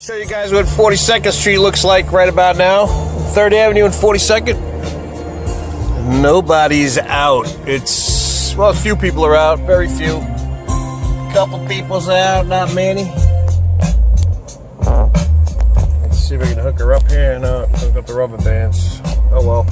Show you guys what 42nd Street looks like right about now. 3rd Avenue and 42nd. Nobody's out. It's, well, a few people are out, very few. A couple people's out, not many. Let's see if I can hook her up here. No, hook up the rubber bands. Oh well.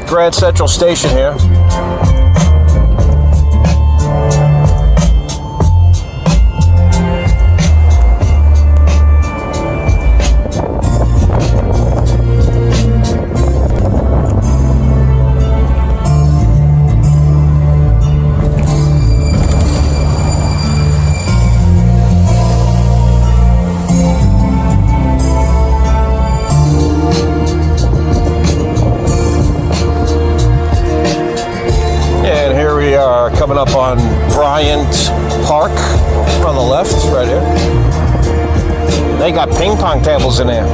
Grand Central Station here. Coming up on Bryant Park on the left, right here. They got ping pong tables in there.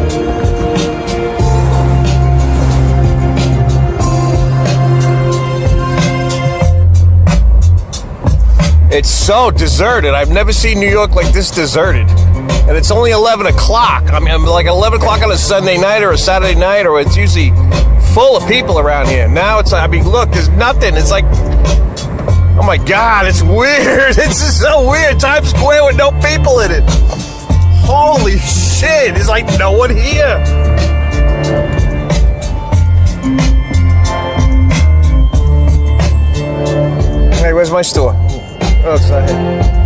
It's so deserted. I've never seen New York like this deserted. And it's only 11 o'clock. I mean, like 11 o'clock on a Sunday night or a Saturday night, or it's usually full of people around here. Now it's, I mean, look, there's nothing. It's like, oh my God, it's weird. It's so weird. Times Square with no people in it. Holy shit, there's like no one here. Hey, where's my store? Oh, it's not here.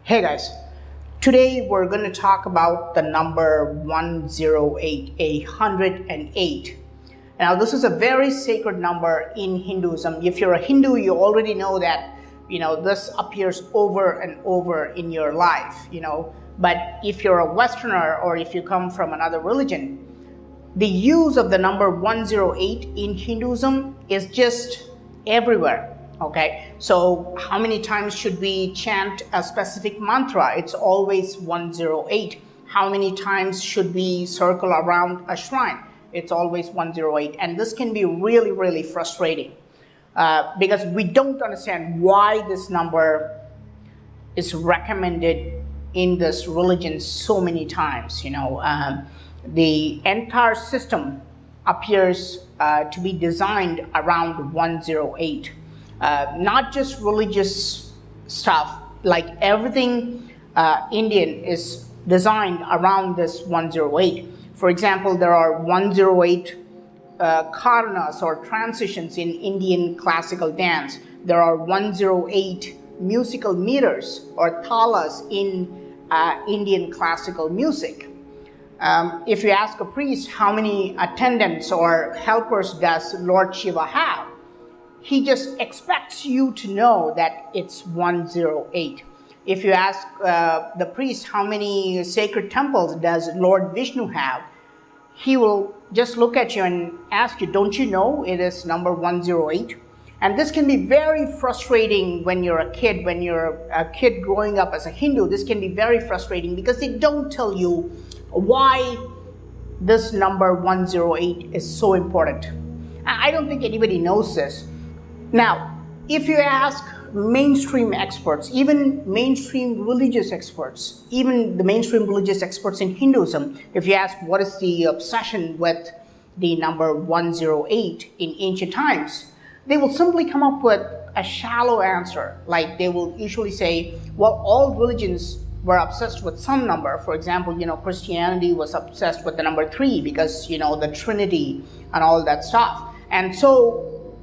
Hey guys, today we're going to talk about the number 108, 108. Now this is a very sacred number in Hinduism. If you're a Hindu, you already know that, this appears over and over in your life, But if you're a Westerner or if you come from another religion, the use of the number 108 in Hinduism is just everywhere. Okay, so how many times should we chant a specific mantra? It's always 108. How many times should we circle around a shrine? It's always 108. And this can be really, really frustrating because we don't understand why this number is recommended in this religion so many times. The entire system appears to be designed around 108. Not just religious stuff, like everything Indian is designed around this 108. For example, there are 108 karanas or transitions in Indian classical dance. There are 108 musical meters or talas in Indian classical music. If you ask a priest how many attendants or helpers does Lord Shiva have, he just expects you to know that it's 108. If you ask the priest how many sacred temples does Lord Vishnu have, he will just look at you and ask you, don't you know it is number 108? And this can be very frustrating when you're a kid growing up as a Hindu. This can be very frustrating because they don't tell you why this number 108 is so important. I don't think anybody knows this. Now, if you ask mainstream experts, even mainstream religious experts, even the mainstream religious experts in Hinduism, if you ask what is the obsession with the number 108 in ancient times, they will simply come up with a shallow answer. Like they will usually say, well, all religions were obsessed with some number. For example, Christianity was obsessed with the number 3 because, the Trinity and all that stuff. And so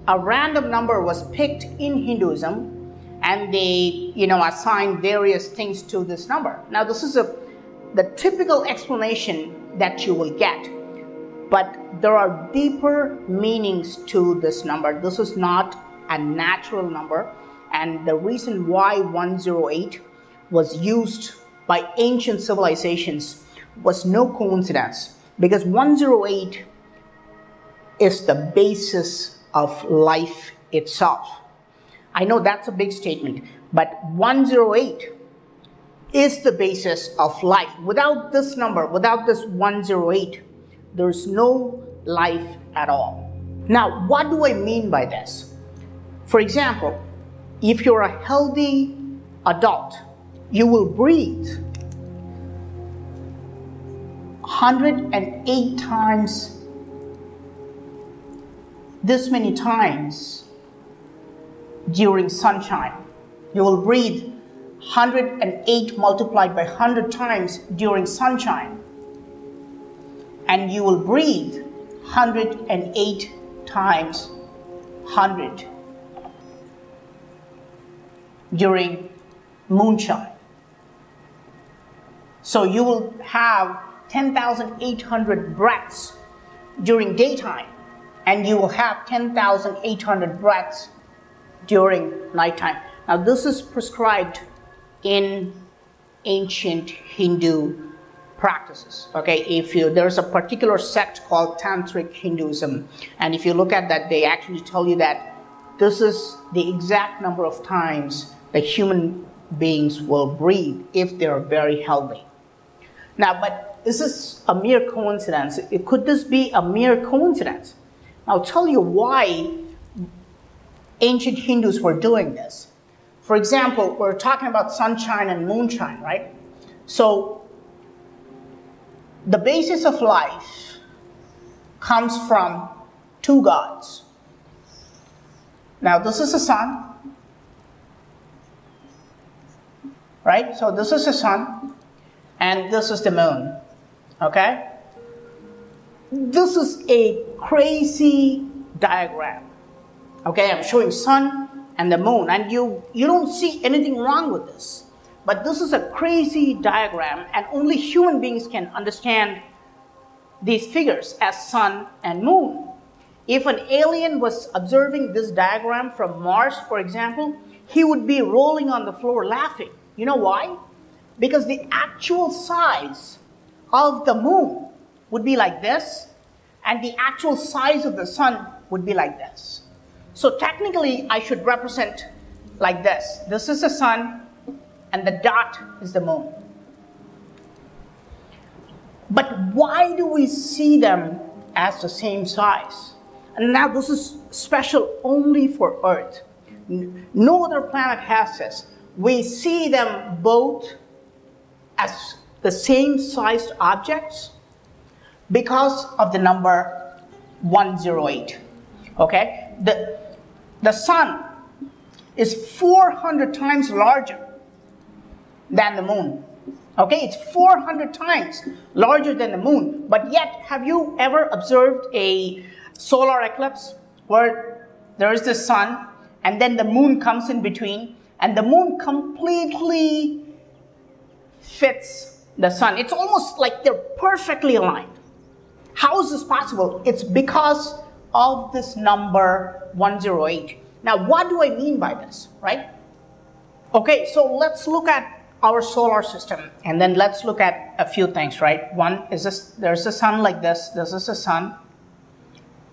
a random number was picked in Hinduism and they, assigned various things to this number. Now, this is the typical explanation that you will get. But there are deeper meanings to this number. This is not a natural number. And the reason why 108 was used by ancient civilizations was no coincidence. Because 108 is the basis of life itself. I know that's a big statement, but 108 is the basis of life. Without this number, without this 108, there's no life at all. Now, what do I mean by this? For example, if you're a healthy adult, you will breathe 108 times, this many times during sunshine. You will breathe 108 multiplied by 100 times during sunshine. And you will breathe 108 times 100 during moonshine. So you will have 10,800 breaths during daytime, and you will have 10,800 breaths during nighttime. Now, this is prescribed in ancient Hindu practices. Okay, there's a particular sect called Tantric Hinduism, and if you look at that, they actually tell you that this is the exact number of times that human beings will breathe if they're very healthy. Now, but is this a mere coincidence? Could this be a mere coincidence? I'll tell you why ancient Hindus were doing this. For example, we're talking about sunshine and moonshine, right? So the basis of life comes from two gods. Now, this is the sun, right? So this is the sun, and this is the moon, okay? This is a crazy diagram, okay? I'm showing sun and the moon, and you don't see anything wrong with this. But this is a crazy diagram, and only human beings can understand these figures as sun and moon. If an alien was observing this diagram from Mars, for example, he would be rolling on the floor laughing. You know why? Because the actual size of the moon would be like this, and the actual size of the sun would be like this. So technically, I should represent like this. This is the sun, and the dot is the moon. But why do we see them as the same size? And now this is special only for Earth. No other planet has this. We see them both as the same sized objects because of the number 108. Okay? The sun is 400 times larger than the moon. Okay, it's 400 times larger than the moon. But yet, have you ever observed a solar eclipse where there is the sun and then the moon comes in between, and the moon completely fits the sun? It's almost like they're perfectly aligned. How is this possible? It's because of this number 108. Now, what do I mean by this, right? Okay, so let's look at our solar system, and then let's look at a few things, right? One is this, there's a sun like this is the sun,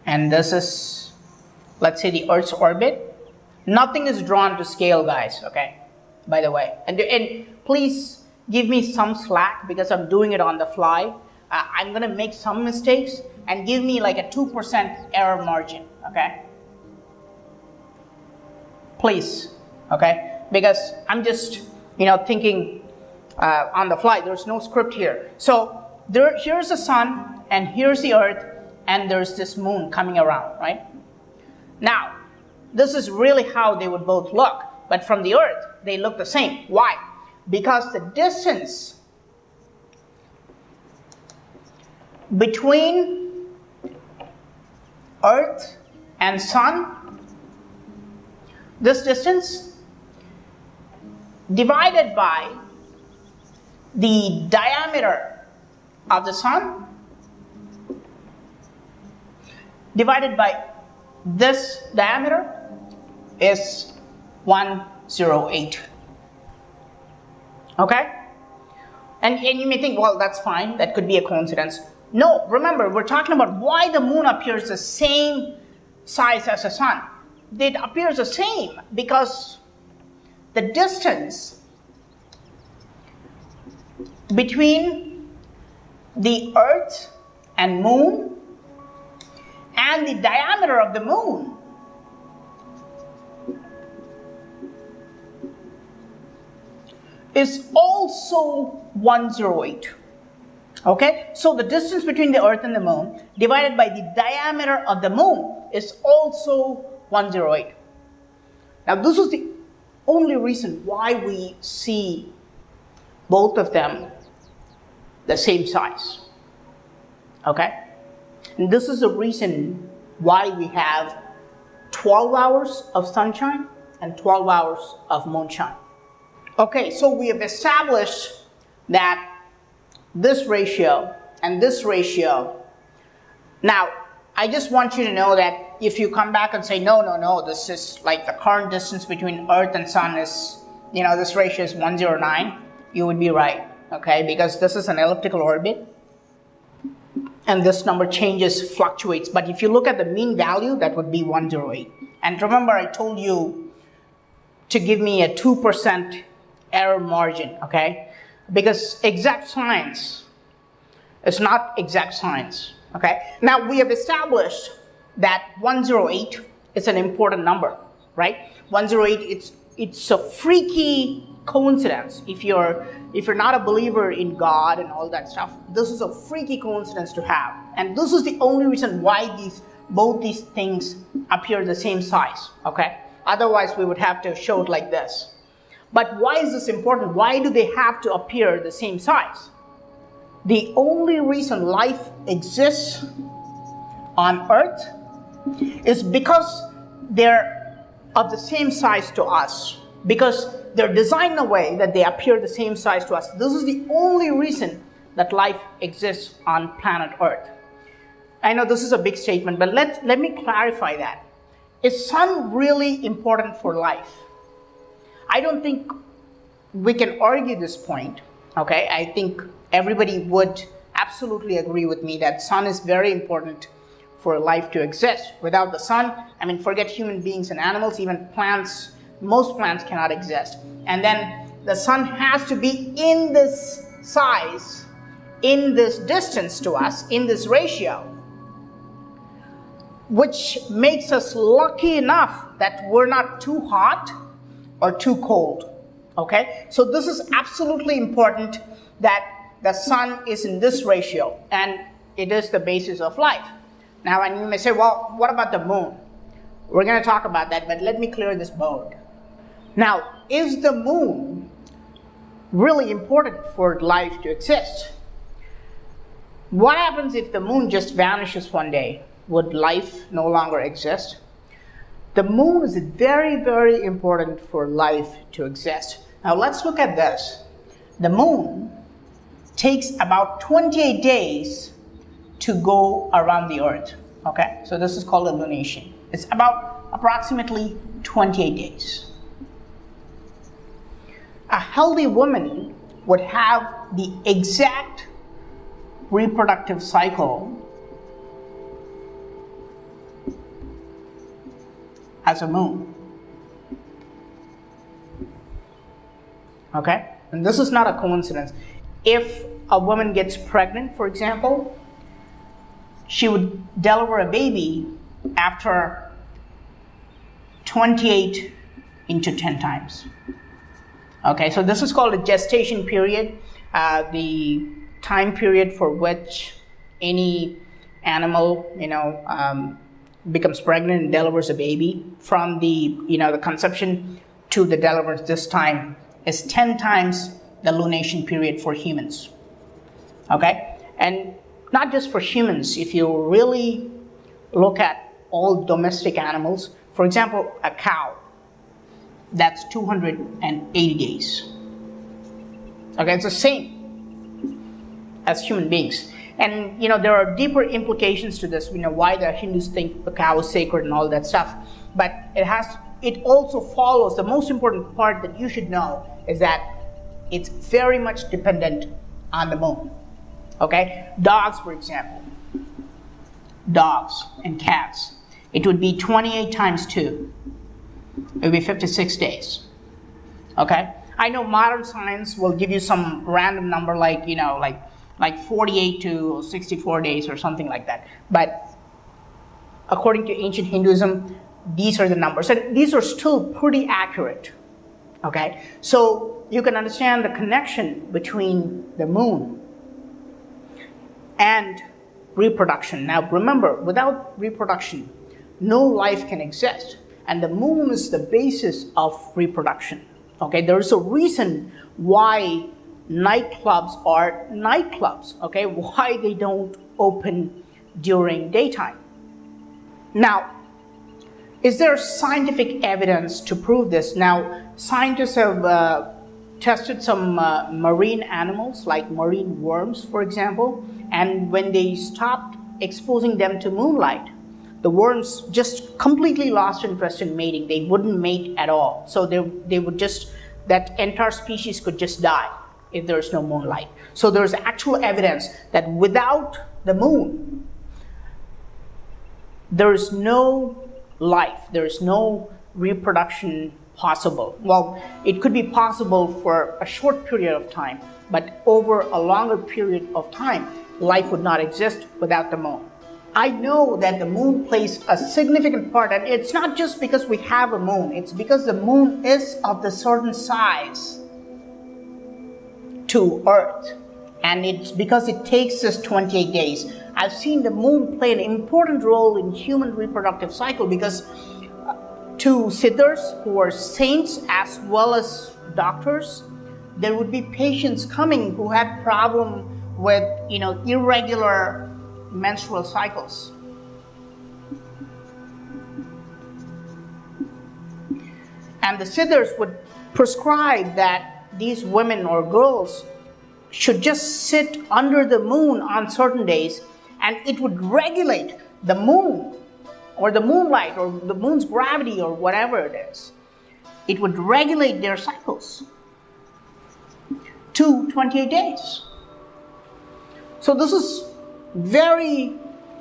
and this is let's say the Earth's orbit, nothing is drawn to scale, guys, okay? By the way, and please give me some slack because I'm doing it on the fly. I'm gonna make some mistakes and give me like a 2% error margin, okay? Please, okay? Because I'm just, thinking on the fly. There's no script here. So here's the sun, and here's the Earth, and there's this moon coming around, right? Now, this is really how they would both look, but from the Earth, they look the same. Why? Because the distance between Earth and sun, this distance divided by the diameter of the sun divided by this diameter is 108. Okay? And you may think, well, that's fine. That could be a coincidence. No, remember, we're talking about why the moon appears the same size as the sun. It appears the same because the distance between the Earth and moon and the diameter of the moon is also 108. Okay, so the distance between the Earth and the moon divided by the diameter of the moon is also 108. Now, this is the only reason why we see both of them the same size. Okay, and this is the reason why we have 12 hours of sunshine and 12 hours of moonshine. Okay, so we have established that this ratio and this ratio. Now, I just want you to know that if you come back and say, no, this is like the current distance between Earth and Sun is, this ratio is 109, you would be right, okay? Because this is an elliptical orbit and this number fluctuates. But if you look at the mean value, that would be 108. And remember, I told you to give me a 2% error margin, okay? Because exact science is not exact science, okay? Now, we have established that 108 is an important number, right? 108, it's a freaky coincidence. If you're not a believer in God and all that stuff, this is a freaky coincidence to have. And this is the only reason why both these things appear the same size, okay? Otherwise, we would have to show it like this. But why is this important? Why do they have to appear the same size? The only reason life exists on Earth is because they're of the same size to us. Because they're designed in a way that they appear the same size to us. This is the only reason that life exists on planet Earth. I know this is a big statement, but let me clarify that. Is sun really important for life? I don't think we can argue this point, okay? I think everybody would absolutely agree with me that sun is very important for life to exist. Without the sun, forget human beings and animals, even plants, most plants cannot exist. And then the sun has to be in this size, in this distance to us, in this ratio, which makes us lucky enough that we're not too hot or too cold, okay? So this is absolutely important that the sun is in this ratio, and it is the basis of life. Now, and you may say, well, what about the moon? We're going to talk about that, but let me clear this board. Now, is the moon really important for life to exist? What happens if the moon just vanishes one day? Would life no longer exist? The moon is very, very important for life to exist. Now let's look at this. The moon takes about 28 days to go around the Earth, okay? So this is called illumination. It's about approximately 28 days. A healthy woman would have the exact reproductive cycle as a moon. Okay? And this is not a coincidence. If a woman gets pregnant, for example, she would deliver a baby after 28 into 10 times. Okay, so this is called a gestation period, the time period for which any animal, becomes pregnant and delivers a baby. From the, the conception to the deliverance, this time is 10 times the lunation period for humans. Okay, and not just for humans. If you really look at all domestic animals, for example, a cow, that's 280 days. Okay, it's the same as human beings. And there are deeper implications to this, why the Hindus think the cow is sacred and all that stuff. But it also follows, the most important part that you should know is that it's very much dependent on the moon. Okay, dogs, for example, dogs and cats, it would be 28 times 2. It would be 56 days. Okay, I know modern science will give you some random number like, like 48 to 64 days or something like that. But according to ancient Hinduism, these are the numbers, and these are still pretty accurate. Okay, so you can understand the connection between the moon and reproduction. Now remember, without reproduction, no life can exist, and the moon is the basis of reproduction. Okay, there is a reason why nightclubs are nightclubs. Okay, why they don't open during daytime. Now, is there scientific evidence to prove this? Now, scientists have tested some marine animals, like marine worms, for example, and when they stopped exposing them to moonlight, the worms just completely lost interest in mating. They wouldn't mate at all. So they would just, that entire species could just die if there's no moonlight. So there's actual evidence that without the moon, there is no life, there is no reproduction possible. Well, it could be possible for a short period of time, but over a longer period of time, life would not exist without the moon. I know that the moon plays a significant part, and it's not just because we have a moon, it's because the moon is of the certain size to Earth, and it's because it takes us 28 days. I've seen the moon play an important role in human reproductive cycle because to siddhas, who are saints as well as doctors, there would be patients coming who had problem with irregular menstrual cycles. And the siddhas would prescribe that these women or girls should just sit under the moon on certain days, and it would regulate the moon or the moonlight or the moon's gravity or whatever it is. It would regulate their cycles to 28 days. So this is very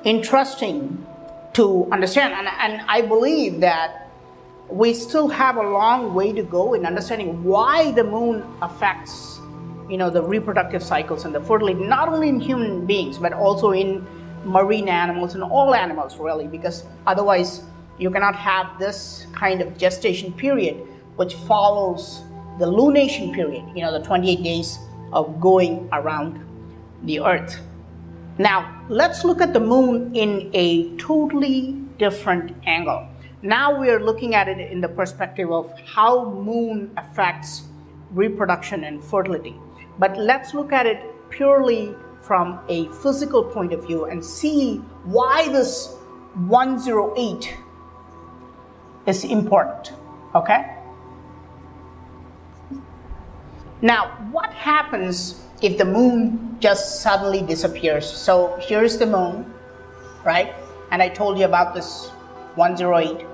interesting to understand, and I believe that we still have a long way to go in understanding why the moon affects the reproductive cycles and the fertility, not only in human beings but also in marine animals and all animals, really, because otherwise you cannot have this kind of gestation period which follows the lunation period, the 28 days of going around the Earth. Now, let's look at the moon in a totally different angle. Now we are looking at it in the perspective of how moon affects reproduction and fertility. But let's look at it purely from a physical point of view and see why this 108 is important, okay? Now, what happens if the moon just suddenly disappears? So here's the moon, right? And I told you about this 108.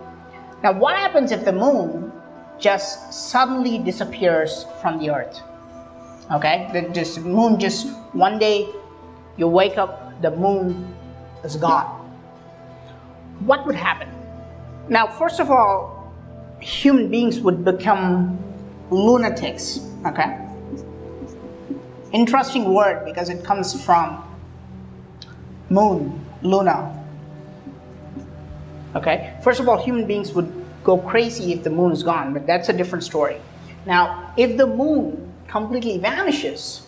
Now, what happens if the moon just suddenly disappears from the Earth? Okay, the moon just one day you wake up, the moon is gone. What would happen? Now, first of all, human beings would become lunatics, okay? Interesting word because it comes from moon, luna. Okay, first of all, human beings would go crazy if the moon is gone, but that's a different story. Now, if the moon completely vanishes,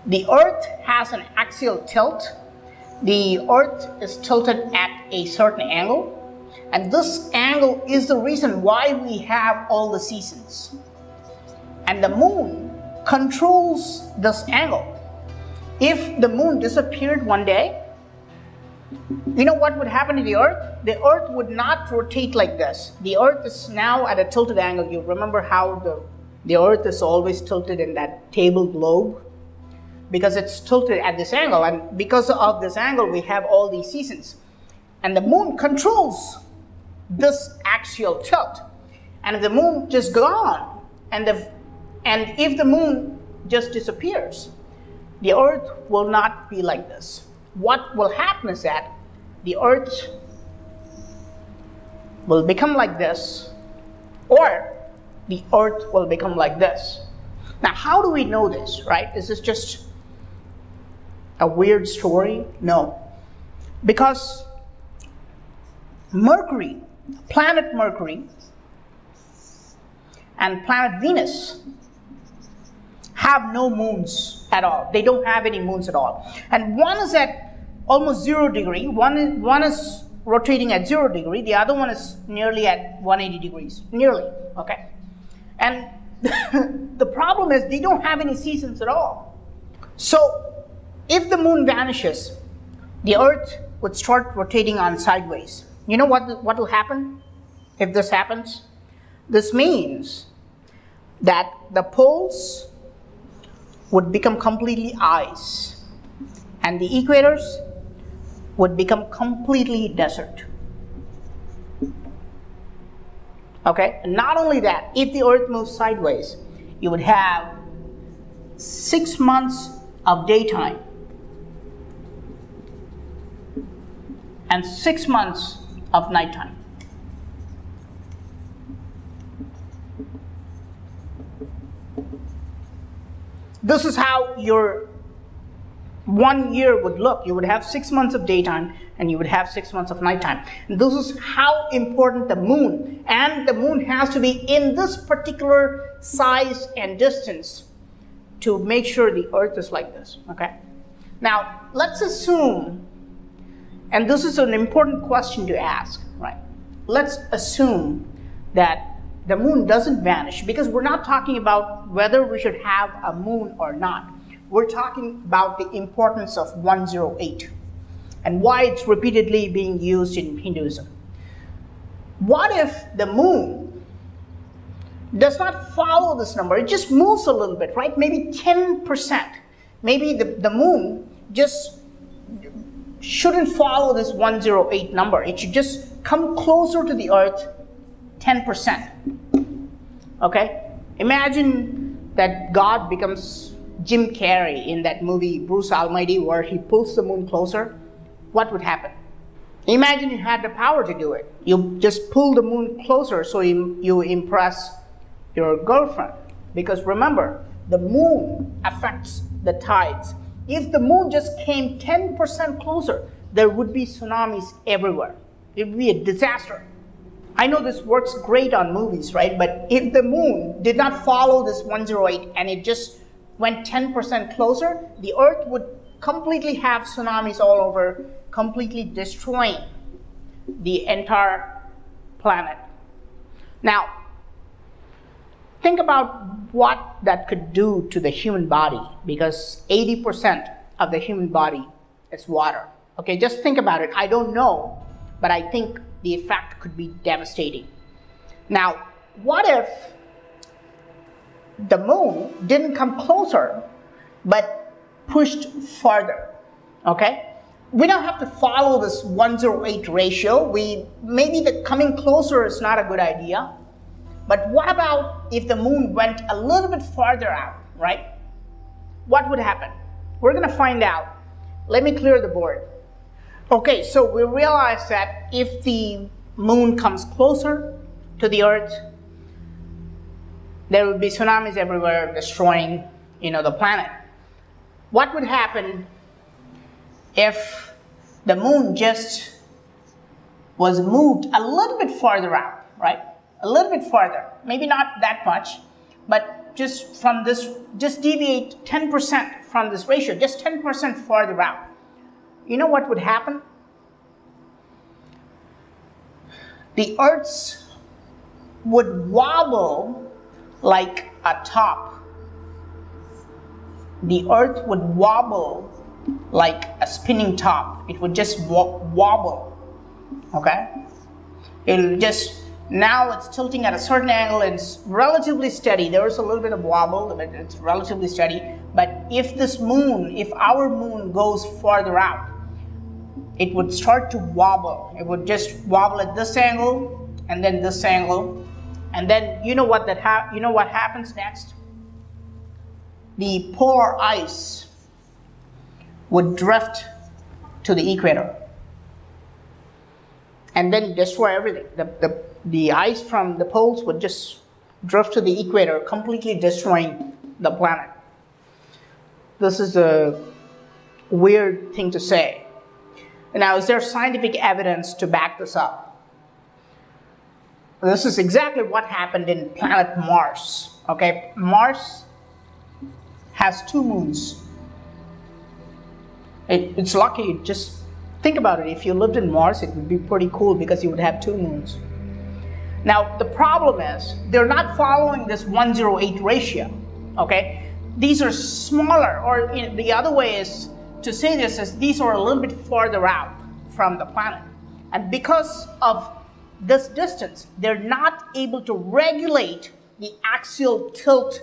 the earth has an axial tilt. The earth is tilted at a certain angle, and this angle is the reason why we have all the seasons. And the moon controls this angle. If the moon disappeared one day, you know what would happen to the earth? The earth would not rotate like this. The earth is now at a tilted angle. You remember how the earth is always tilted in that table globe? Because it's tilted at this angle, and because of this angle we have all these seasons. And the moon controls this axial tilt. And if the moon just gone, and if the moon just disappears, the earth will not be like this. What will happen is that the earth will become like this, or the earth will become like this. Now, how do we know this, right? Is this just a weird story? No. Because Mercury, planet Mercury, and planet Venus have no moons at all. They don't have any moons at all. And one is at almost 0 degree, one is rotating at 0 degree, the other one is nearly at 180 degrees, nearly, okay? And the problem is they don't have any seasons at all. So if the moon vanishes, the earth would start rotating on sideways. You know what will happen if this happens? This means that the poles would become completely ice, and the equators would become completely desert. Okay, and not only that, if the earth moves sideways, you would have 6 months of daytime and 6 months of nighttime. This is how your 1 year would look. You would have 6 months of daytime and you would have 6 months of nighttime. And this is how important the moon, and the moon has to be in this particular size and distance to make sure the earth is like this, okay? Now, let's assume, and this is an important question to ask, right? Let's assume that the moon doesn't vanish, because we're not talking about whether we should have a moon or not. We're talking about the importance of 108 and why it's repeatedly being used in Hinduism. What if the moon does not follow this number? It just moves a little bit, right? Maybe 10%. Maybe the moon just shouldn't follow this 108 number. It should just come closer to the earth 10%. Okay? Imagine that God becomes Jim Carrey in that movie Bruce Almighty, where he pulls the moon closer. What would happen? Imagine you had the power to do it. You just pull the moon closer so you impress your girlfriend. Because remember, the moon affects the tides. If the moon just came 10% closer, there would be tsunamis everywhere. It would be a disaster. I know this works great on movies, right? But if the moon did not follow this 108 and it just went 10% closer, the earth would completely have tsunamis all over, completely destroying the entire planet. Now, think about what that could do to the human body, because 80% of the human body is water. Okay, just think about it. I don't know, but I think the effect could be devastating. Now, what if the moon didn't come closer, but pushed farther? Okay? We don't have to follow this 108 ratio. Maybe the coming closer is not a good idea. But what about if the moon went a little bit farther out, right? What would happen? We're going to find out. Let me clear the board. Okay, so we realize that if the moon comes closer to the earth, there would be tsunamis everywhere destroying, the planet. What would happen if the moon just was moved a little bit farther out, right? A little bit farther, maybe not that much, but just deviate 10% from this ratio, just 10% farther out. You know what would happen? The Earth would wobble like a top. The Earth would wobble like a spinning top. It would just wobble, okay? Now it's tilting at a certain angle and it's relatively steady. There is a little bit of wobble, but it's relatively steady. But if our moon goes farther out, it would start to wobble. It would just wobble at this angle and then this angle. And then you know what happens next? The polar ice would drift to the equator and then destroy everything. The ice from the poles would just drift to the equator, completely destroying the planet. This is a weird thing to say. Now, is there scientific evidence to back this up? This is exactly what happened in planet Mars. Okay, Mars has 2 moons. It's lucky. Just think about it. If you lived in Mars, it would be pretty cool because you would have 2 moons. Now, the problem is they're not following this 1:8 ratio. Okay, these are smaller, or the other way is to say this is these are a little bit farther out from the planet, and because of this distance, they're not able to regulate the axial tilt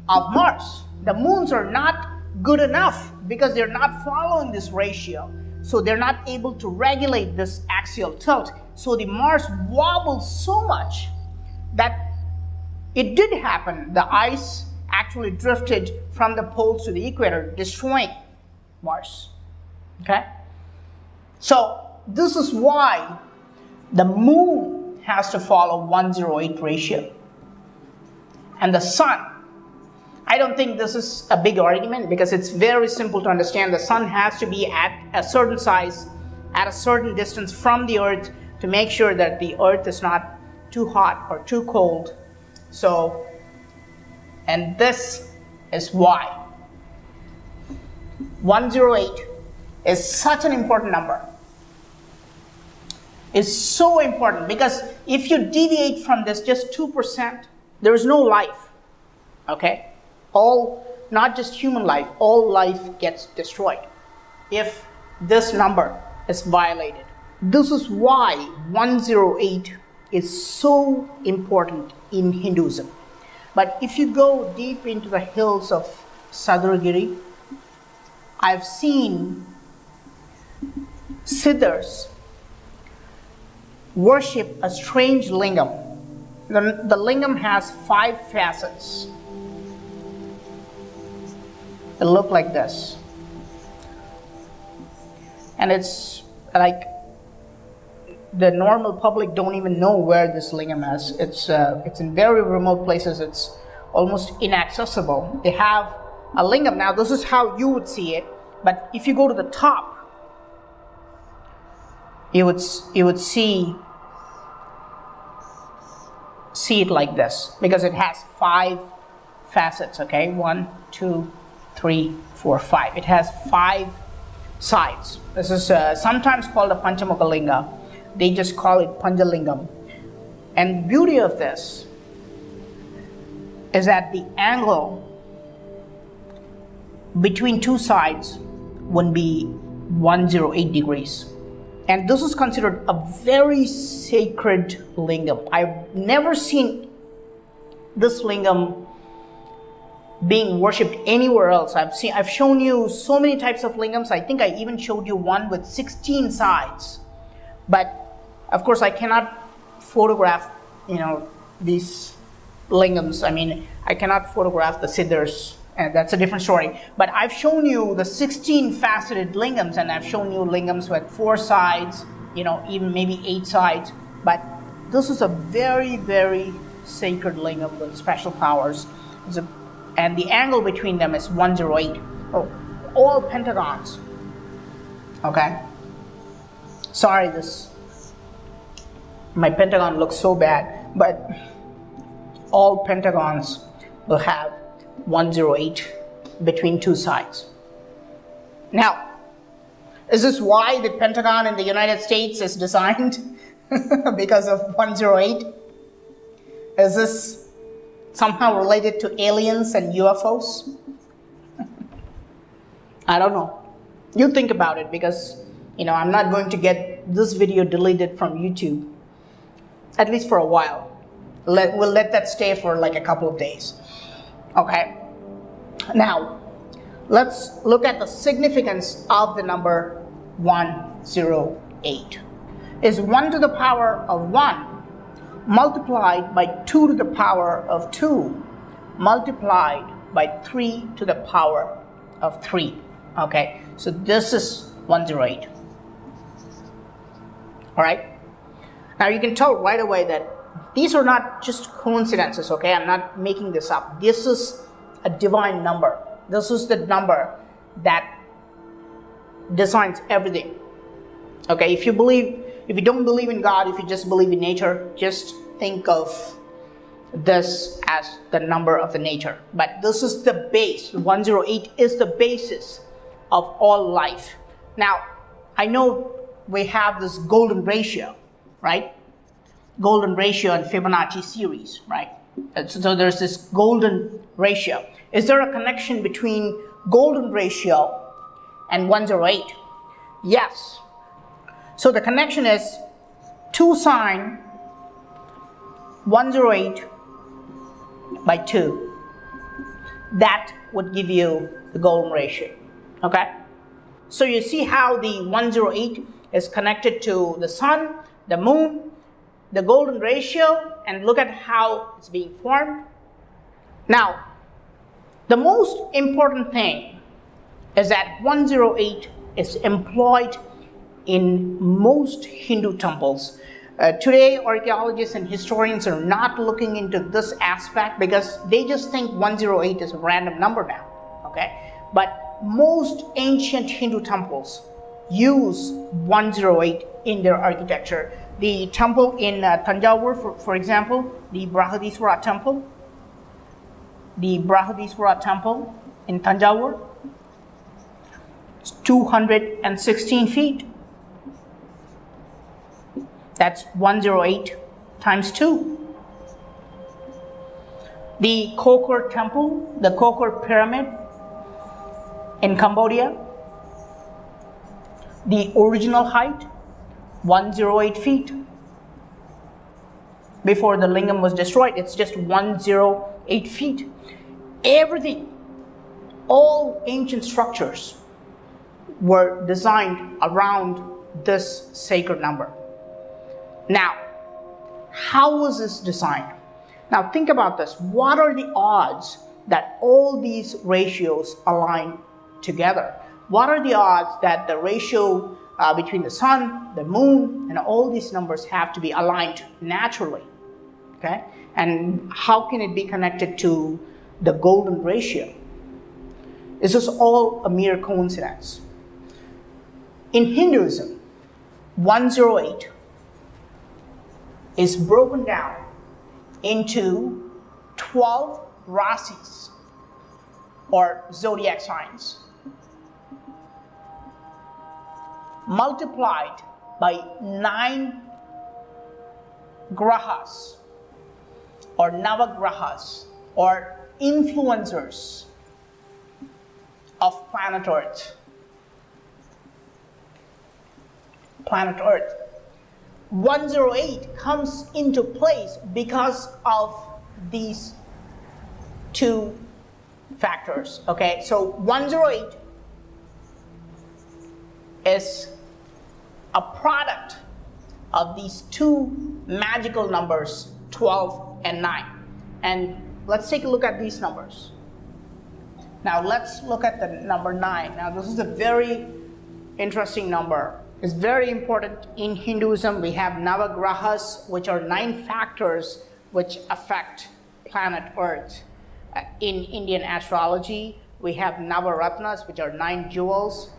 of Mars. The moons are not good enough because they're not following this ratio. So they're not able to regulate this axial tilt. So the Mars wobbles so much that it did happen. The ice actually drifted from the poles to the equator, destroying Mars. Okay? So this is why the moon has to follow 1:8 ratio. And the sun, I don't think this is a big argument because it's very simple to understand. The sun has to be at a certain size, at a certain distance from the earth to make sure that the earth is not too hot or too cold. So, and this is why 1:8 is such an important number. It's so important because if you deviate from this just 2%, there is no life. Okay? Not just human life, all life gets destroyed if this number is violated. This is why 1:8 is so important in Hinduism. But if you go deep into the hills of Sadragiri, I've seen siddhas worship a strange lingam. The lingam has 5 facets. It looks like this, and it's like the normal public don't even know where this lingam is. It's in very remote places. It's almost inaccessible. They have a lingam. Now this is how you would see it, but if you go to the top, you would see it like this because it has 5 facets. Okay, 1, 2, 3, 4, 5. It has 5 sides. This is sometimes called a Panchamukha Linga. They just call it Panjalingam. And the beauty of this is that the angle between 2 sides would be 108 degrees. And this is considered a very sacred lingam. I've never seen this lingam being worshipped anywhere else. I've shown you so many types of lingams. I think I even showed you one with 16 sides. But of course I cannot photograph, these lingams. I mean, I cannot photograph the siddhas, and that's a different story. But I've shown you the 16 faceted lingams, and I've shown you lingams with 4 sides, even maybe 8 sides. but this is a very, very sacred lingam with special powers. And the angle between them is 108. Oh, all pentagons. Okay. Sorry, my pentagon looks so bad, but all pentagons will have 108 between two sides. Now, is this why the pentagon in the United States is designed? Because of 108? Is this somehow related to aliens and UFOs? I don't know. You think about it, because I'm not going to get this video deleted from YouTube, at least for a while. We'll let that stay for like a couple of days. Okay. Now, let's look at the significance of the number 108. Is 1 to the power of 1 multiplied by 2 to the power of 2 multiplied by 3 to the power of 3. Okay, so this is 108. All right. Now you can tell right away that these are not just coincidences. Okay, I'm not making this up. This is a divine number. This is the number that designs everything. Okay, if you don't believe in God, if you just believe in nature, just think of this as the number of the nature. But this is the base. 108 is the basis of all life. Now, I know we have this golden ratio, right? Golden ratio and Fibonacci series, right? So there's this golden ratio. Is there a connection between golden ratio and 108? Yes. So the connection is 2 sine 108 by 2. That would give you the golden ratio. Okay? So you see how the 108 is connected to the sun, the moon, the golden ratio, and look at how it's being formed. Now, the most important thing is that 108 is employed in most Hindu temples. Today, archaeologists and historians are not looking into this aspect because they just think 108 is a random number now. Okay? But most ancient Hindu temples use 108 in their architecture. The temple in Tanjavur, for example, the Brihadiswara temple. The Brihadiswara temple in Tanjavur is 216 feet. That's 108 times 2. The Kokor temple, the Kokor pyramid in Cambodia, the original height, 108 feet. Before the lingam was destroyed, it's just 108 feet. Everything, all ancient structures were designed around this sacred number. Now, how was this designed? Now think about this. What are the odds that all these ratios align together? What are the odds that the ratio between the sun, the moon, and all these numbers have to be aligned naturally? Okay? And how can it be connected to the golden ratio? Is this all a mere coincidence? In Hinduism, 108 is broken down into 12 rasis, or zodiac signs, multiplied by 9 grahas, or navagrahas, or influencers of planet Earth. Planet Earth. 108 comes into place because of these 2 factors. Okay, so 108 is a product of these 2 magical numbers, 12 and 9. And let's take a look at these numbers. Now let's look at the number 9. Now this is a very interesting number. is very important in Hinduism. We have Navagrahas, which are 9 factors which affect planet Earth. In Indian astrology, we have Navaratnas, which are 9 jewels.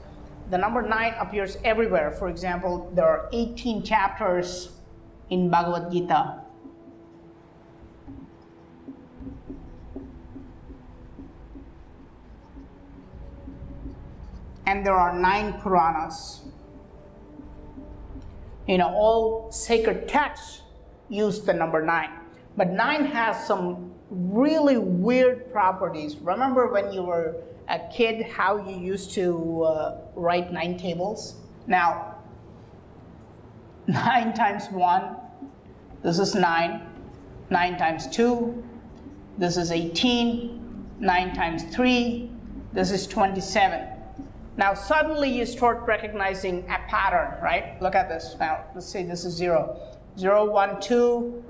The number 9 appears everywhere. For example, there are 18 chapters in Bhagavad Gita. And there are 9 Puranas. You know, all sacred texts use the number 9. But 9 has some really weird properties. Remember when you were a kid how you used to write 9 tables? Now, 9 times 1, this is 9. 9 times 2, this is 18. 9 times 3, this is 27. Now suddenly you start recognizing a pattern, right? Look at this. Now let's say this is 0. 0, 1, 2,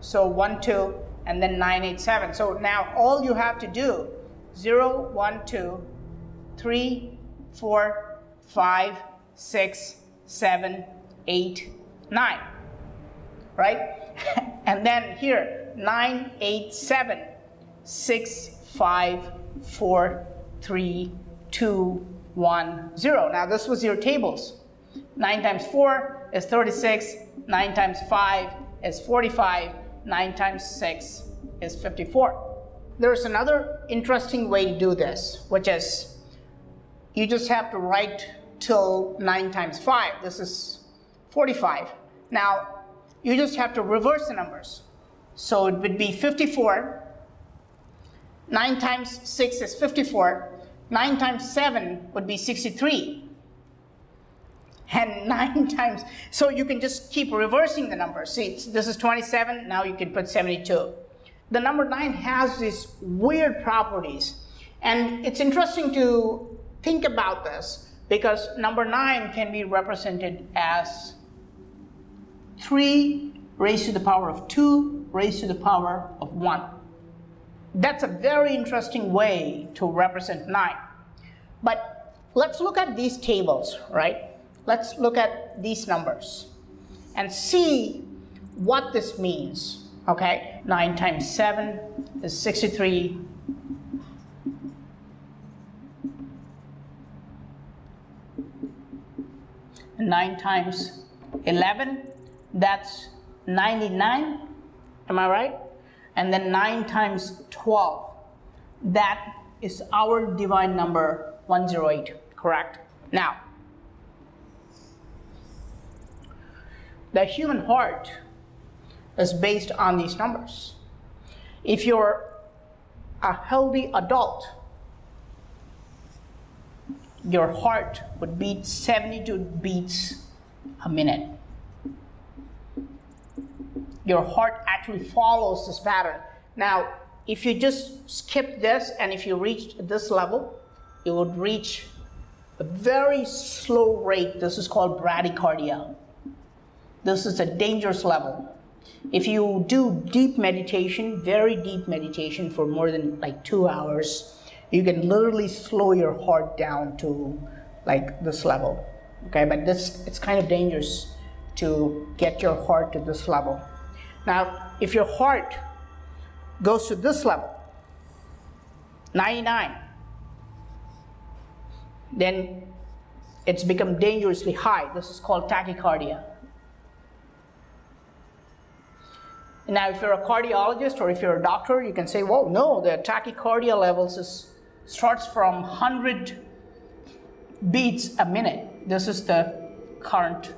so 1, 2, and then 9, 8, 7. So now all you have to do, 0, 1, 2, 3, 4, 5, 6, 7, 8, 9, right? And then here, 9, 8, 7, 6, 5, 4, 3, 2, 1, 0. Now this was your tables. 9 times 4 is 36, 9 times 5 is 45, 9 times 6 is 54. There's another interesting way to do this, which is you just have to write till 9 times 5. This is 45. Now you just have to reverse the numbers. So it would be 54. 9 times 6 is 54. 9 times 7 would be 63. And 9 times, so you can just keep reversing the numbers. See, this is 27, now you can put 72. The number 9 has these weird properties. And it's interesting to think about this because number 9 can be represented as 3 raised to the power of 2 raised to the power of 1. That's a very interesting way to represent 9. But let's look at these tables, right? Let's look at these numbers and see what this means, okay? 9 times 7 is 63. And 9 times 11, that's 99, am I right? And then 9 times 12, that is our divine number 108, correct? Now, the human heart is based on these numbers. If you're a healthy adult, your heart would beat 72 beats a minute. Your heart actually follows this pattern. Now, if you just skip this and if you reach this level, you would reach a very slow rate. This is called bradycardia. This is a dangerous level. If you do deep meditation, very deep meditation for more than like 2 hours, you can literally slow your heart down to like this level. Okay, but it's kind of dangerous to get your heart to this level. Now, if your heart goes to this level, 99, then it's become dangerously high. This is called tachycardia. Now, if you're a cardiologist or if you're a doctor, you can say, well, no, the tachycardia levels starts from 100 beats a minute. This is the current.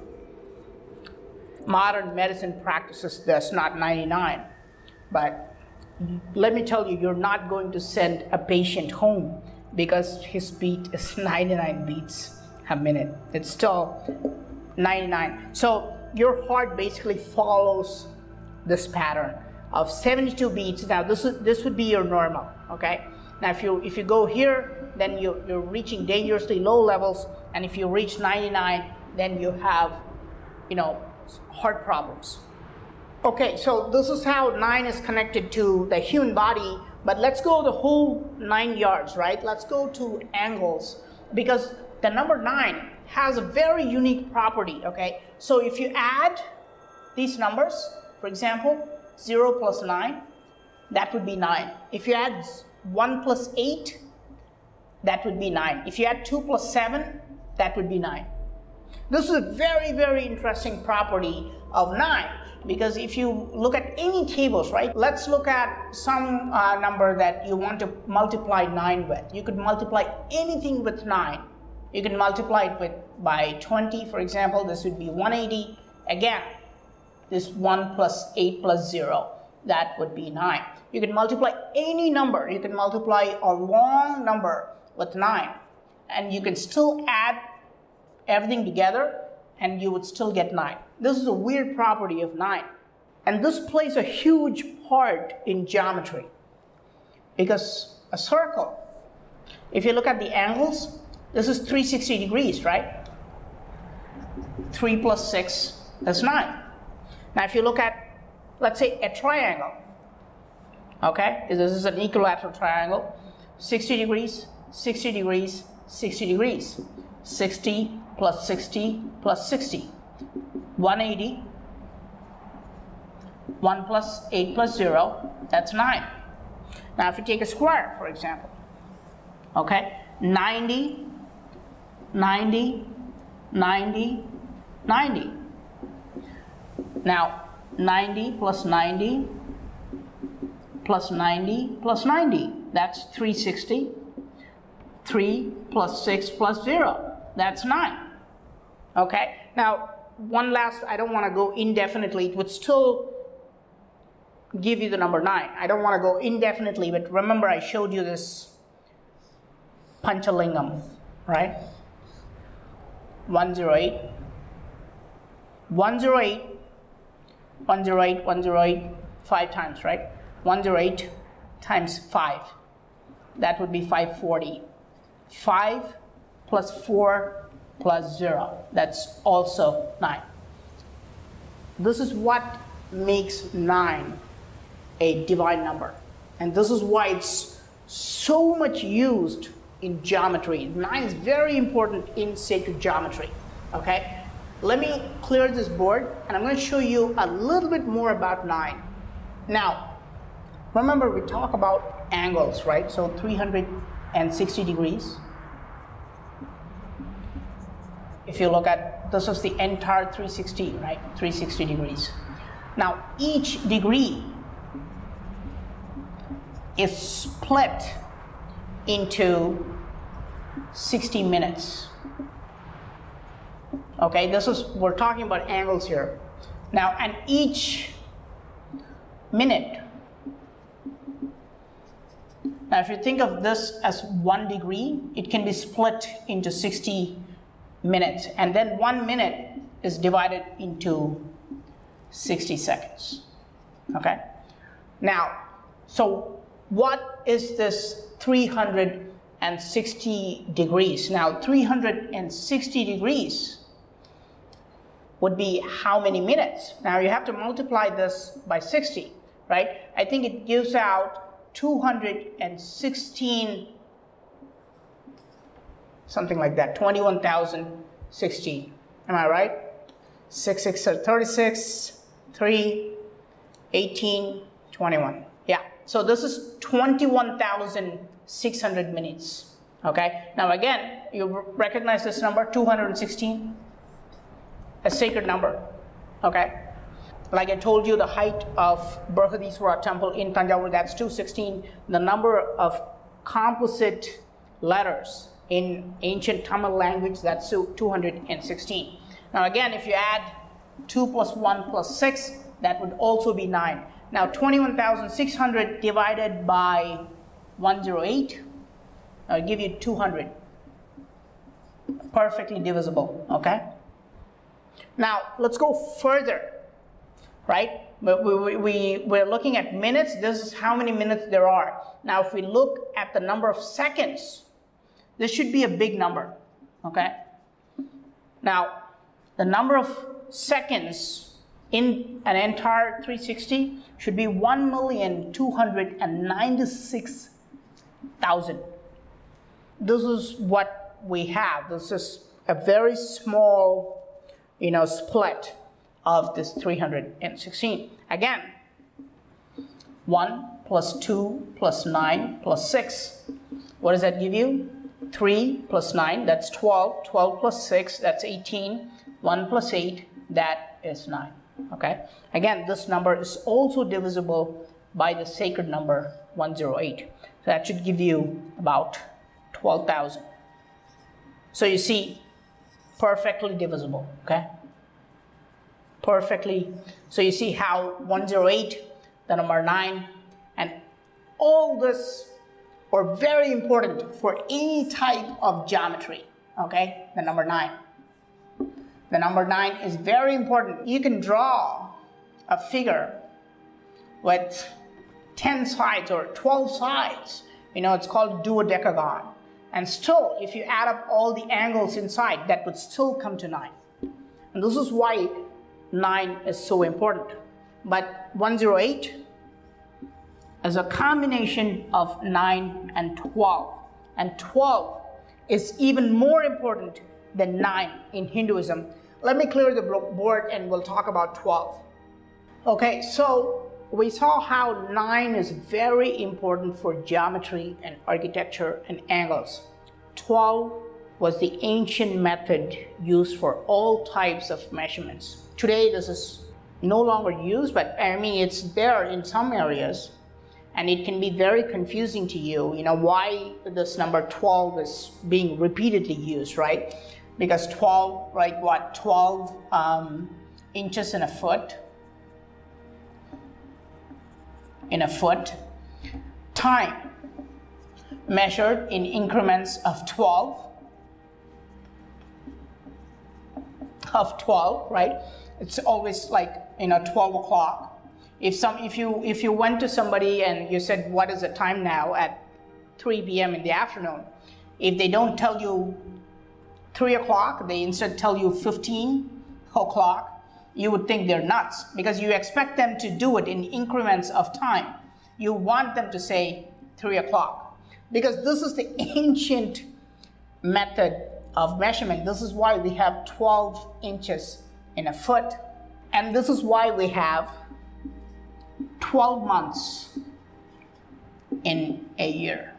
Modern medicine practices this, not 99. But let me tell you, you're not going to send a patient home because his beat is 99 beats a minute. It's still 99. So your heart basically follows this pattern of 72 beats. Now this would be your normal, okay? Now if you go here, then you're reaching dangerously low levels, and if you reach 99, then you have, heart problems. Okay, so this is how 9 is connected to the human body, but let's go the whole 9 yards, right? Let's go to angles, because the number 9 has a very unique property, okay? So if you add these numbers, for example, 0 plus 9, that would be 9. If you add 1 plus 8, that would be 9. If you add 2 plus 7, that would be 9. This is a very, very interesting property of 9, because if you look at any tables, right? Let's look at some number that you want to multiply 9 with. You could multiply anything with 9. You can multiply it by 20, for example. This would be 180. Again, this 1 plus 8 plus 0, that would be 9. You can multiply any number. You can multiply a long number with 9, and you can still add everything together and you would still get 9. This is a weird property of 9, and this plays a huge part in geometry, because a circle, if you look at the angles, this is 360 degrees, right? 3 plus 6 is 9. Now if you look at, let's say, a triangle, okay, this is an equilateral triangle, 60 degrees, 60 degrees, 60 degrees, 60 plus 60 plus 60, 180, 1 plus 8 plus 0, that's 9. Now if you take a square, for example, okay, 90, 90, 90, 90. Now 90 plus 90 plus 90 plus 90, that's 360. 3 plus 6 plus 0, that's 9. Okay, now one last, I don't want to go indefinitely, it would still give you the number 9. I don't want to go indefinitely, but remember I showed you this Panchalingam, right? 108, 108, 108, 108, 5 times, right? 108 times 5, that would be 540. 5 plus 4 plus 0, that's also 9. This is what makes 9 a divine number, and this is why it's so much used in geometry. 9 is very important in sacred geometry, okay? Let me clear this board, and I'm going to show you a little bit more about 9. Now, remember we talk about angles, right? So 360 degrees. If you look at, this is the entire 360, right? 360 degrees. Now, each degree is split into 60 minutes. Okay, we're talking about angles here. Now, and each minute, now if you think of this as 1 degree, it can be split into 60 minutes, and then 1 minute is divided into 60 seconds. Okay, now, so what is this 360 degrees? Now 360 degrees would be how many minutes? Now you have to multiply this by 60, right? I think it gives out 216, something like that, 21,060. Am I right? 6, 6 are 36, 3, 18, 21. Yeah, so this is 21,600 minutes. Okay, now again, you recognize this number, 216, a sacred number. Okay, like I told you, the height of Brihadiswara temple in Tanjavur, that's 216. The number of composite letters in ancient Tamil language, that's 216. Now again, if you add 2 plus 1 plus 6, that would also be 9. Now 21,600 divided by 108, I'll give you 200. Perfectly divisible, okay? Now let's go further, right? We're looking at minutes. This is how many minutes there are. Now if we look at the number of seconds, this should be a big number, okay? Now, the number of seconds in an entire 360 should be 1,296,000. This is what we have. This is a very small, split of this 316. Again, 1 plus 2 plus 9 plus 6. What does that give you? 3 plus 9, that's 12. 12 plus 6, that's 18. 1 plus 8, that is 9. Okay? Again, this number is also divisible by the sacred number 108. So that should give you about 12,000. So you see, perfectly divisible. Okay? Perfectly. So you see how 108, the number 9, and all this are very important for any type of geometry. Okay? The number 9. The number 9 is very important. You can draw a figure with 10 sides or 12 sides. It's called duodecagon. And still, if you add up all the angles inside, that would still come to 9. And this is why 9 is so important. But 108 is a combination of 9 and 12. And 12 is even more important than 9 in Hinduism. Let me clear the board and we'll talk about 12. Okay, so we saw how 9 is very important for geometry and architecture and angles. 12 was the ancient method used for all types of measurements. Today this is no longer used, but it's there in some areas, and it can be very confusing to you, why this number 12 is being repeatedly used, right? Because 12, like what, 12 inches in a foot? In a foot. Time measured in increments of 12. Of 12, right? It's always like 12 o'clock. If you went to somebody and you said, what is the time now at 3 p.m. in the afternoon? If they don't tell you 3 o'clock, they instead tell you 15 o'clock, you would think they're nuts, because you expect them to do it in increments of time. You want them to say 3 o'clock, because this is the ancient method of measurement. This is why we have 12 inches in a foot, and this is why we have 12 months in a year.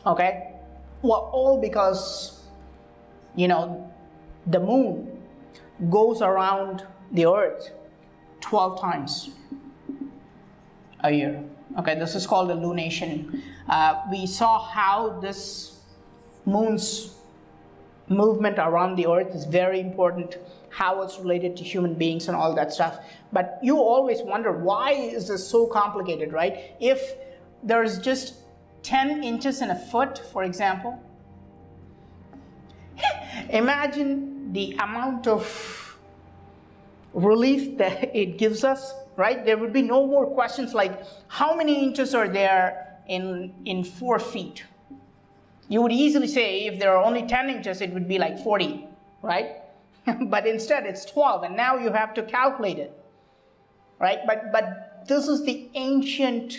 Okay? Well, all because, the moon goes around the earth 12 times a year. Okay, this is called a lunation. We saw how this moon's movement around the earth is very important, how it's related to human beings and all that stuff. But you always wonder, why is this so complicated, right? If there's just 10 inches in a foot, for example, imagine the amount of relief that it gives us, right? There would be no more questions like, how many inches are there in 4 feet? You would easily say, if there are only 10 inches, it would be like 40, right? But instead it's 12, and now you have to calculate it, right? But this is the ancient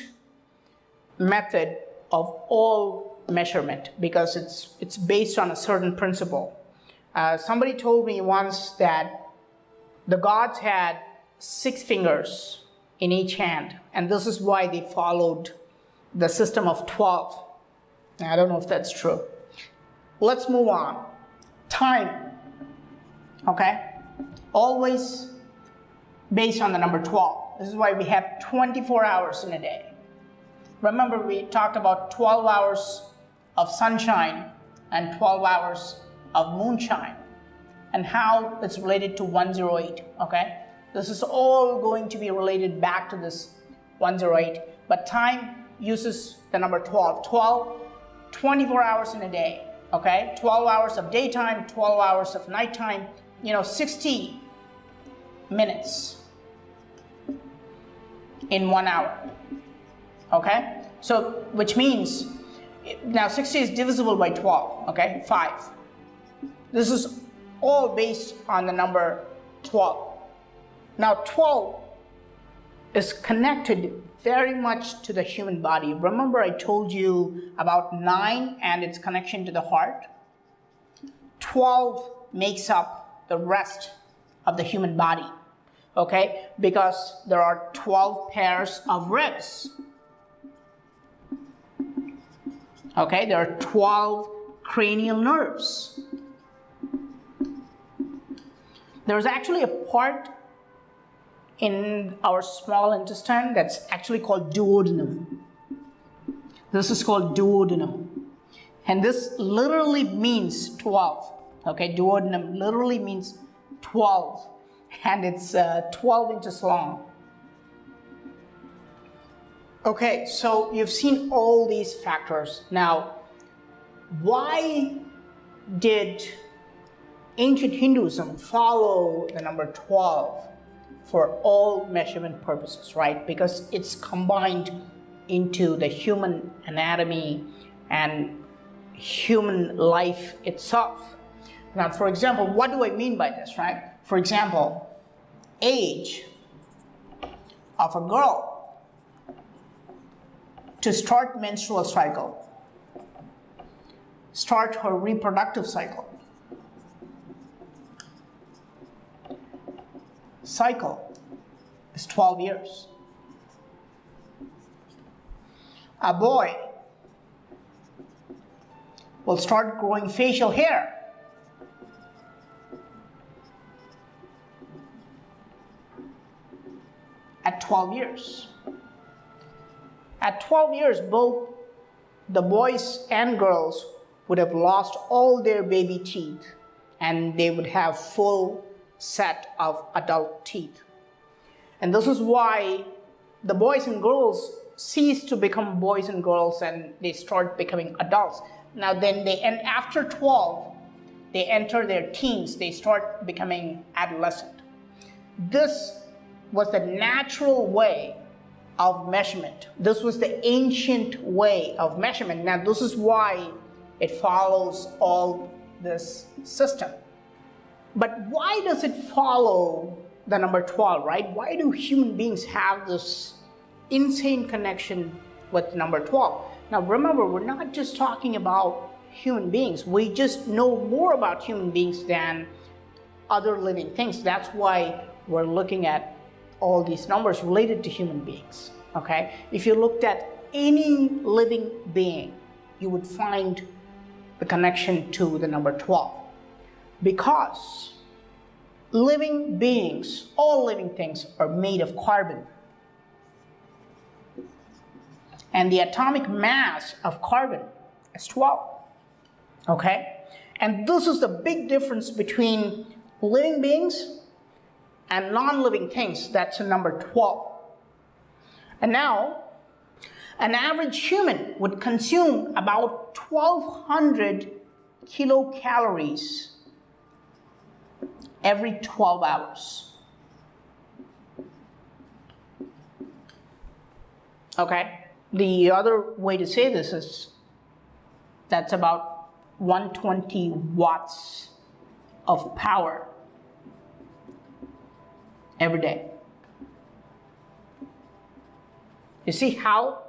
method of all measurement, because it's based on a certain principle. Somebody told me once that the gods had 6 fingers in each hand, and this is why they followed the system of 12. I don't know if that's true. Let's move on. Time, okay? Always based on the number 12. This is why we have 24 hours in a day. Remember, we talked about 12 hours of sunshine and 12 hours of moonshine, and how it's related to 108, okay? This is all going to be related back to this 108, but time uses the number 12. 24 hours in a day, okay? 12 hours of daytime, 12 hours of nighttime, 60 minutes in 1 hour, okay? So, which means, now 60 is divisible by 12, okay? 5. This is all based on the number 12. Now 12 is connected very much to the human body. Remember I told you about 9 and its connection to the heart? 12 makes up the rest of the human body, okay? Because there are 12 pairs of ribs. Okay, there are 12 cranial nerves. There's actually a part in our small intestine that's actually called duodenum. This is called duodenum. And this literally means 12. Okay, duodenum literally means 12. And it's 12 inches long. Okay, so you've seen all these factors. Now, why did ancient Hinduism follow the number 12 for all measurement purposes, right? Because it's combined into the human anatomy and human life itself. Now, for example, what do I mean by this, right? For example, age of a girl to start menstrual cycle, start her reproductive cycle. Cycle is 12 years. A boy will start growing facial hair at 12 years. At 12 years, both the boys and girls would have lost all their baby teeth and they would have full set of adult teeth. And this is why the boys and girls cease to become boys and girls and they start becoming adults. Now then and after 12, they enter their teens, they start becoming adolescent. This was the natural way of measurement. This was the ancient way of measurement. Now this is why it follows all this system. But why does it follow the number 12, right? Why do human beings have this insane connection with number 12? Now remember, we're not just talking about human beings. We just know more about human beings than other living things. That's why we're looking at all these numbers related to human beings, okay? If you looked at any living being, you would find the connection to the number 12. Because living beings, all living things, are made of carbon. And the atomic mass of carbon is 12, okay? And this is the big difference between living beings and non-living things. That's a number 12. And now, an average human would consume about 1,200 kilocalories every 12 hours. Okay? The other way to say this is that's about 120 watts of power every day. You see how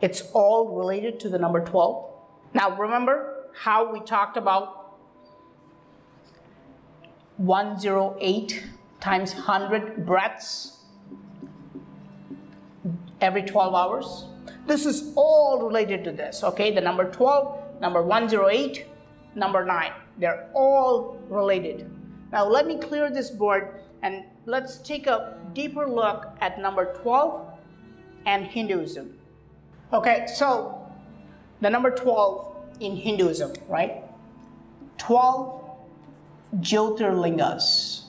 it's all related to the number 12? Now remember how we talked about 108 times 100 breaths every 12 hours? This is all related to this, okay? The number 12, number 108, number 9. They're all related. Now let me clear this board and let's take a deeper look at number 12 and Hinduism. Okay, so the number 12 in Hinduism, right? 12 Jyotirlingas.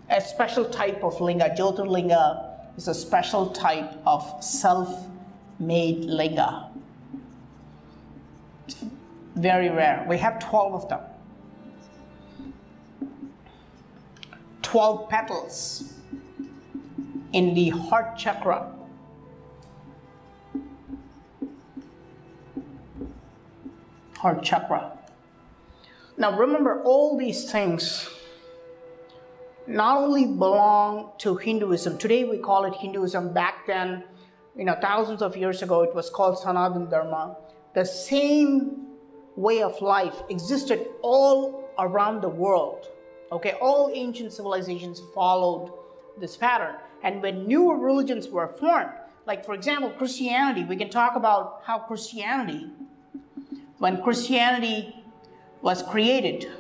A special type of linga. Jyotirlinga is a special type of self-made linga. It's very rare. We have 12 of them. 12 petals in the heart chakra. Heart chakra. Now remember, all these things not only belong to Hinduism. Today we call it Hinduism. Back then, thousands of years ago, it was called Sanatana Dharma. The same way of life existed all around the world. Okay, all ancient civilizations followed this pattern. And when newer religions were formed, like for example, Christianity, we can talk about how when Christianity was created,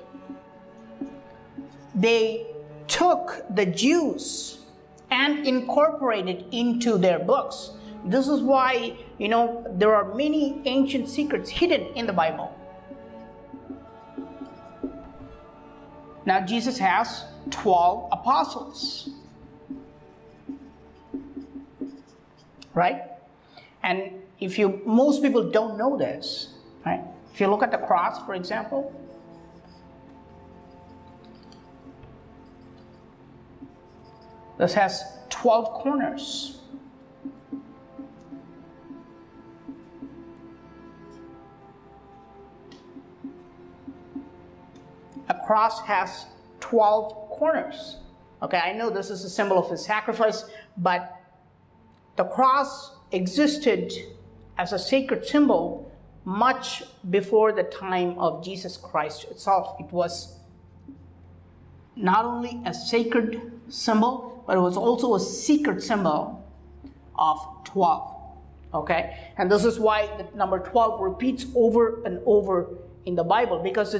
they took the Jews and incorporated into their books. This is why, there are many ancient secrets hidden in the Bible. Now, Jesus has 12 apostles, right? And most people don't know this, right? If you look at the cross, for example, this has 12 corners. A cross has 12 corners. Okay, I know this is a symbol of his sacrifice, but the cross existed as a sacred symbol much before the time of Jesus Christ itself. It was not only a sacred symbol, but it was also a secret symbol of 12. Okay, and this is why the number 12 repeats over and over in the Bible, because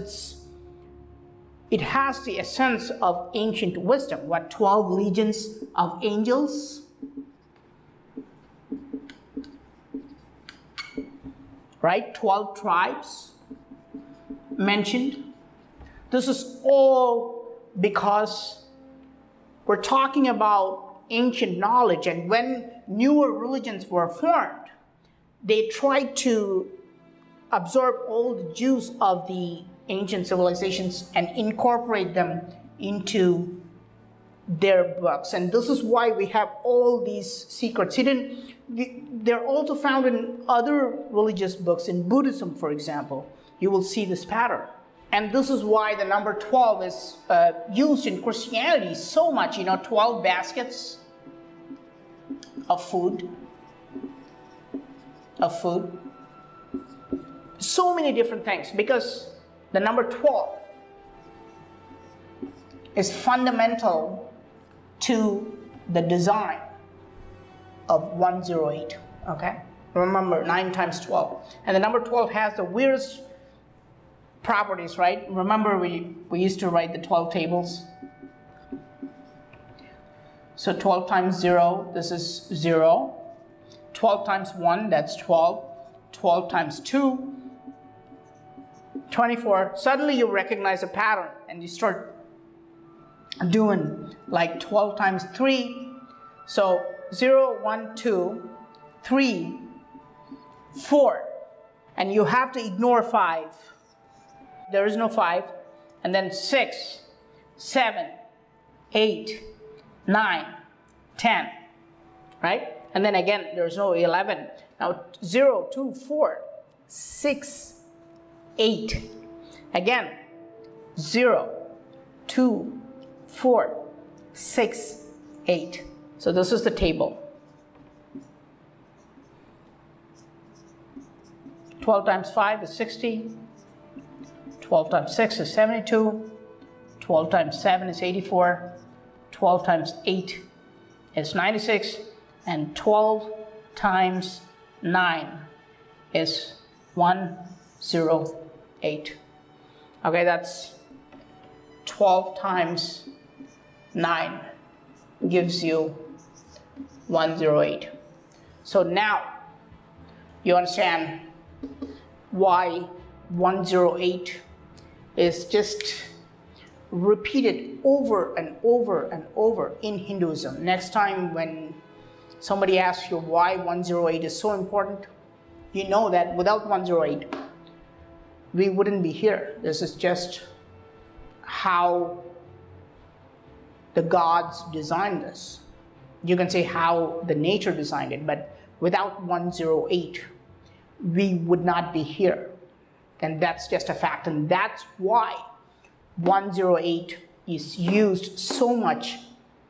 it has the essence of ancient wisdom. What, 12 legions of angels? Right? 12 tribes mentioned. This is all because we're talking about ancient knowledge, and when newer religions were formed, they tried to absorb all the juice of the ancient civilizations and incorporate them into their books. And this is why we have all these secrets hidden. They're also found in other religious books. In Buddhism, for example, you will see this pattern. And this is why the number 12 is used in Christianity so much. 12 baskets of food. So many different things, because the number 12 is fundamental to the design of 108, okay? Remember, 9 times 12. And the number 12 has the weirdest properties, right? Remember, we used to write the 12 tables. So 12 times 0, this is 0. 12 times 1, that's 12. 12 times 2, 24. Suddenly you recognize a pattern and you start doing like 12 times 3. So 0, 1, 2, 3, 4. And you have to ignore 5. There is no 5. And then 6, 7, 8, 9, 10. Right? And then again, there's no 11. Now 0, 2, 4, 6, 8. Again, 0, 2, 4, 6, 8. So this is the table. 12 times 5 is 60. 12 times 6 is 72. 12 times 7 is 84. 12 times 8 is 96. And 12 times 9 is 108. Okay, that's 12 times 9 gives you 108. So now you understand why 108 is just repeated over and over and over in Hinduism. Next time when somebody asks you why 108 is so important, you know that without 108, we wouldn't be here. This is just how the gods designed this. You can say how the nature designed it, but without 108, we would not be here. And that's just a fact. And that's why 108 is used so much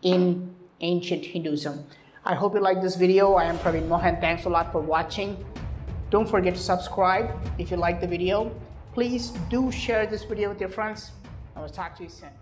in ancient Hinduism. I hope you liked this video. I am Praveen Mohan. Thanks a lot for watching. Don't forget to subscribe if you like the video. Please do share this video with your friends. I will talk to you soon.